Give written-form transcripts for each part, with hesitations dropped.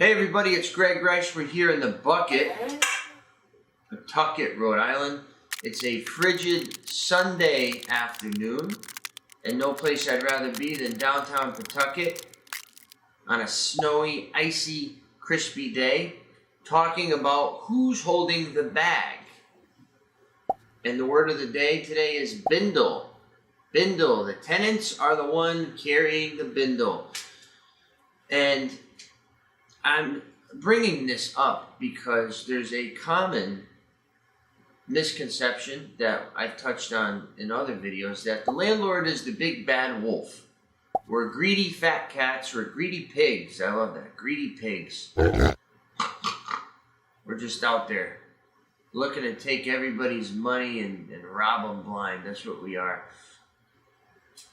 Hey everybody, it's Greg Reich. We're here in the Bucket, Pawtucket, Rhode Island. It's a frigid Sunday afternoon, and no place I'd rather be than downtown Pawtucket on a snowy, icy, crispy day, talking about who's holding the bag. And the word of the day today is bindle. Bindle. The tenants are the one carrying the bindle. And I'm bringing this up because there's a common misconception that I've touched on in other videos that the landlord is the big bad wolf. We're greedy fat cats, we're greedy pigs. I love that. Greedy pigs. We're just out there looking to take everybody's money and rob them blind. That's what we are.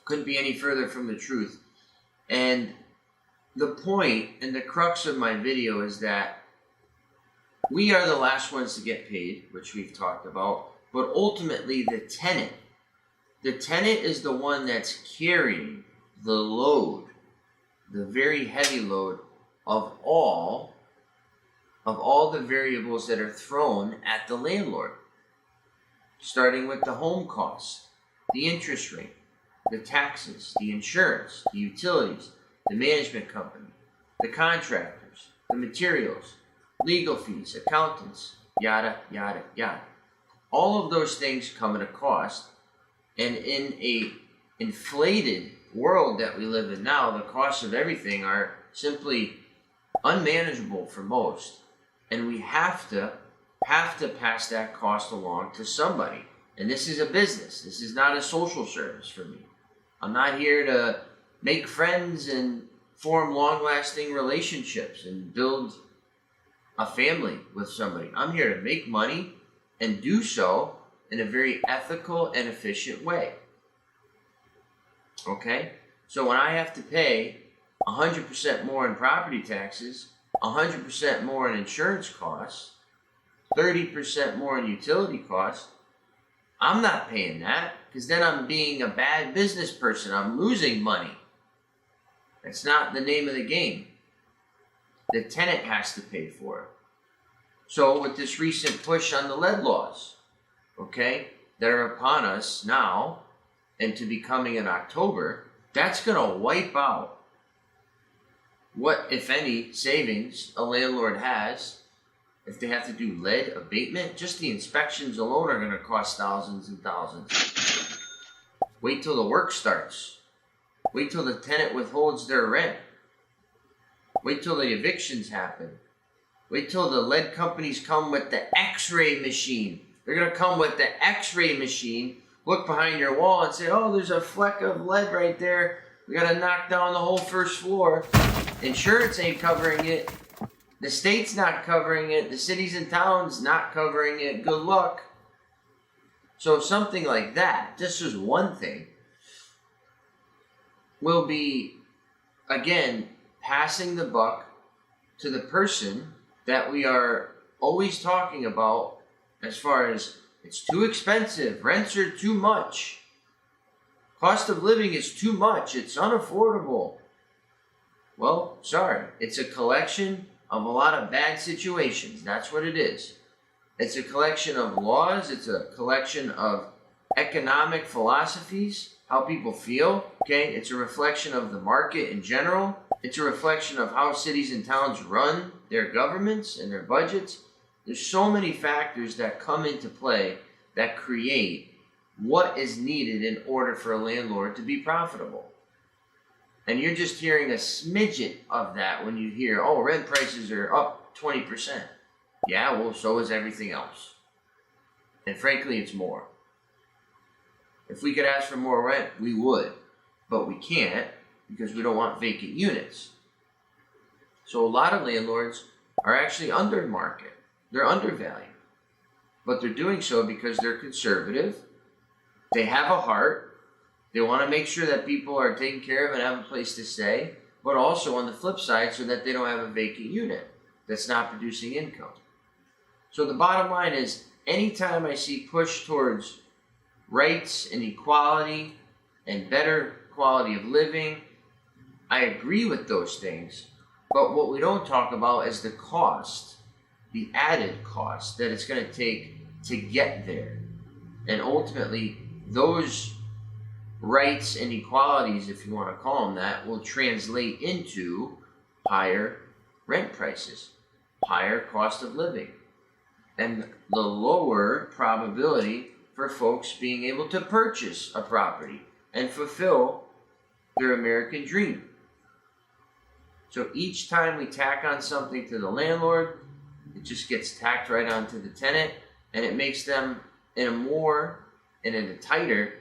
Couldn't be any further from the truth. And the point and the crux of my video is that we are the last ones to get paid, which we've talked about, but ultimately the tenant is the one that's carrying the load, the very heavy load of all the variables that are thrown at the landlord, starting with the home costs, the interest rate, the taxes, the insurance, the utilities, the management company, the contractors, the materials, legal fees, accountants, yada, yada, yada. All of those things come at a cost, and in a inflated world that we live in now, the costs of everything are simply unmanageable for most, and we have to pass that cost along to somebody. And this is a business. This is not a social service for me. I'm not here to make friends and form long-lasting relationships and build a family with somebody. I'm here to make money and do so in a very ethical and efficient way. Okay? So when I have to pay 100% more in property taxes, 100% more in insurance costs, 30% more in utility costs, I'm not paying that, because then I'm being a bad business person. I'm losing money. That's not the name of the game. The tenant has to pay for it. So with this recent push on the lead laws, okay, that are upon us now and to be coming in October, that's going to wipe out what, if any, savings a landlord has. If they have to do lead abatement, just the inspections alone are going to cost thousands and thousands. Wait till the work starts. Wait till the tenant withholds their rent. Wait till the evictions happen. Wait till the lead companies come with the X-ray machine. They're going to come with the X-ray machine, look behind your wall and say, oh, there's a fleck of lead right there. We got to knock down the whole first floor. Insurance ain't covering it. The state's not covering it. The cities and towns not covering it. Good luck. So something like that, just as one thing, will be, again, passing the buck to the person that we are always talking about as far as it's too expensive, rents are too much, cost of living is too much, it's unaffordable. Well, sorry, it's a collection of a lot of bad situations. That's what it is. It's a collection of laws. It's a collection of economic philosophies, how people feel. Okay, it's a reflection of the market in general. It's a reflection of how cities and towns run their governments and their budgets. There's so many factors that come into play that create what is needed in order for a landlord to be profitable. And you're just hearing a smidget of that when you hear, oh, rent prices are up 20%. Yeah, well, so is everything else. And frankly, it's more. If we could ask for more rent, we would. But we can't because we don't want vacant units. So a lot of landlords are actually under market. They're undervalued. But they're doing so because they're conservative. They have a heart. They want to make sure that people are taken care of and have a place to stay, but also on the flip side so that they don't have a vacant unit that's not producing income. So the bottom line is, anytime I see push towards rights and equality and better quality of living, I agree with those things, But what we don't talk about is the cost, the added cost that it's going to take to get there. And ultimately, those rights and equalities, if you want to call them that, will translate into higher rent prices, higher cost of living, and the lower probability for folks being able to purchase a property and fulfill their American dream. So each time we tack on something to the landlord, it just gets tacked right onto the tenant, and it makes them in a tighter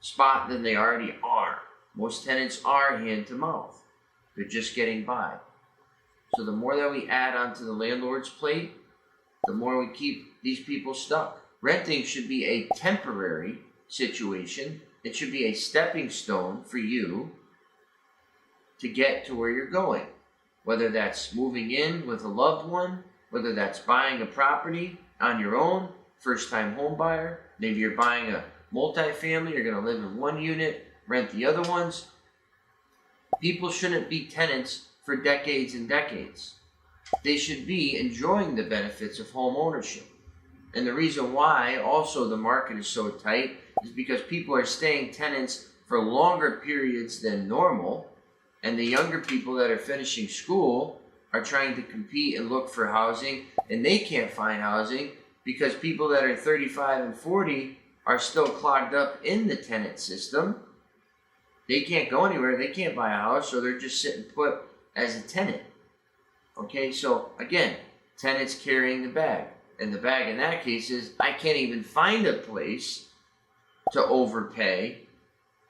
spot than they already are. Most tenants are hand to mouth. They're just getting by. So the more that we add onto the landlord's plate, the more we keep these people stuck. Renting should be a temporary situation. It should be a stepping stone for you to get to where you're going. Whether that's moving in with a loved one, whether that's buying a property on your own, first-time home buyer, maybe you're buying a multifamily, you're going to live in one unit, rent the other ones. People shouldn't be tenants for decades and decades. They should be enjoying the benefits of home ownership. And the reason why also the market is so tight is because people are staying tenants for longer periods than normal, and the younger people that are finishing school are trying to compete and look for housing, and they can't find housing because people that are 35 and 40 are still clogged up in the tenant system. They can't go anywhere, they can't buy a house, so they're just sitting put as a tenant. Okay, so again, tenants carrying the bag. And the bag in that case is, I can't even find a place to overpay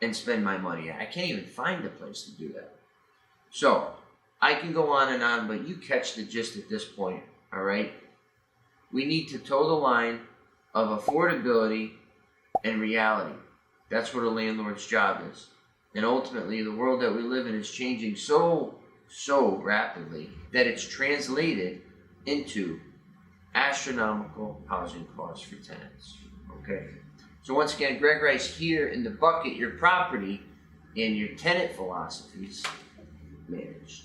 and spend my money at. I can't even find a place to do that. So, I can go on, but you catch the gist at this point, all right? We need to toe the line of affordability and reality. That's what a landlord's job is. And ultimately, the world that we live in is changing so rapidly that it's translated into astronomical housing costs for tenants. Okay? So once again, Greg Rice here in the bucket, your property and your tenant philosophies managed.